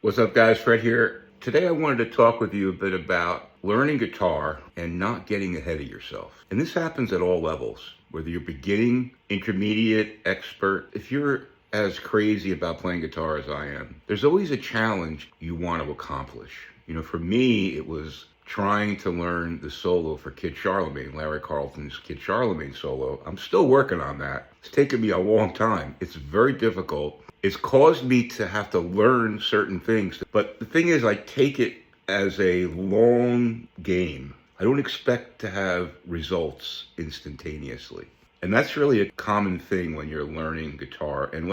What's up, guys? Fred here. Today I wanted to talk with you a bit about learning guitar and not getting ahead of yourself. And this happens at all levels, whether you're beginning, intermediate, expert. If you're as crazy about playing guitar as I am, there's always a challenge you want to accomplish. For me, it was trying to learn the solo for Kid Charlemagne, Larry Carlton's Kid Charlemagne solo. I'm still working on that. It's taken me a long time. It's very difficult. It's caused me to have to learn certain things. But the thing is, I take it as a long game. I don't expect to have results instantaneously. And that's really a common thing when you're learning guitar. And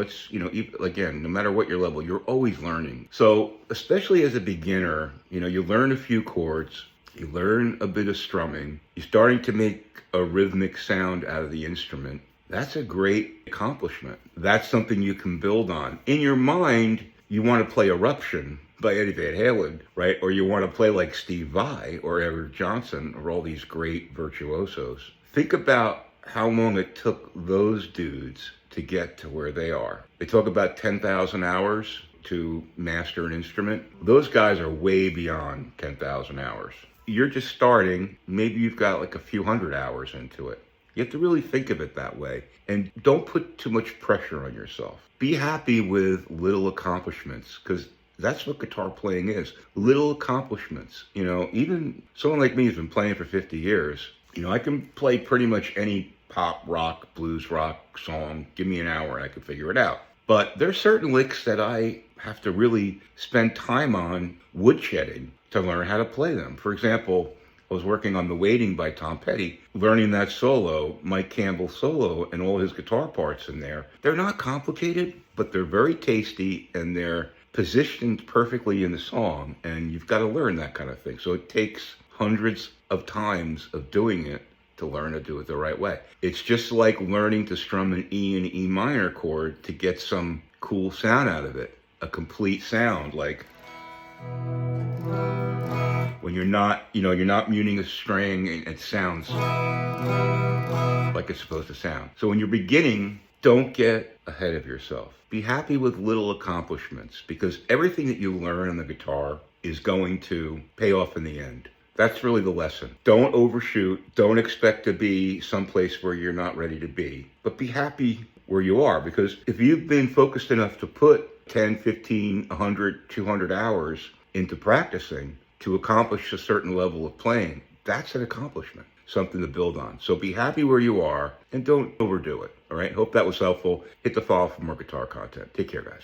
again, no matter what your level, you're always learning. So especially as a beginner, you learn a few chords, you learn a bit of strumming, you're starting to make a rhythmic sound out of the instrument. That's a great accomplishment. That's something you can build on. In your mind, you want to play Eruption by Eddie Van Halen, right? Or you want to play like Steve Vai or Eric Johnson or all these great virtuosos. Think about how long it took those dudes to get to where they are. They talk about 10,000 hours to master an instrument. Those guys are way beyond 10,000 hours. You're just starting. Maybe you've got like a few hundred hours into it. You have to really think of it that way. And don't put too much pressure on yourself. Be happy with little accomplishments, because that's what guitar playing is. Little accomplishments. Even someone like me who's been playing for 50 years, I can play pretty much any pop, rock, blues rock song. Give me an hour and I can figure it out. But there's certain licks that I have to really spend time on woodshedding to learn how to play them. For example, I was working on The Waiting by Tom Petty, learning that solo, Mike Campbell solo, and all his guitar parts in there. They're not complicated, but they're very tasty, and they're positioned perfectly in the song, and you've got to learn that kind of thing. So it takes hundreds of times of doing it to learn to do it the right way. It's just like learning to strum an E and E minor chord to get some cool sound out of it, a complete sound, like when you're not muting a string and it sounds like it's supposed to sound. So when you're beginning, don't get ahead of yourself. Be happy with little accomplishments, because everything that you learn on the guitar is going to pay off in the end. That's really the lesson. Don't overshoot. Don't expect to be someplace where you're not ready to be, but be happy where you are, because if you've been focused enough to put 10, 15, 100, 200 hours into practicing to accomplish a certain level of playing, that's an accomplishment, something to build on. So be happy where you are and don't overdo it. All right. Hope that was helpful. Hit the follow for more guitar content. Take care, guys.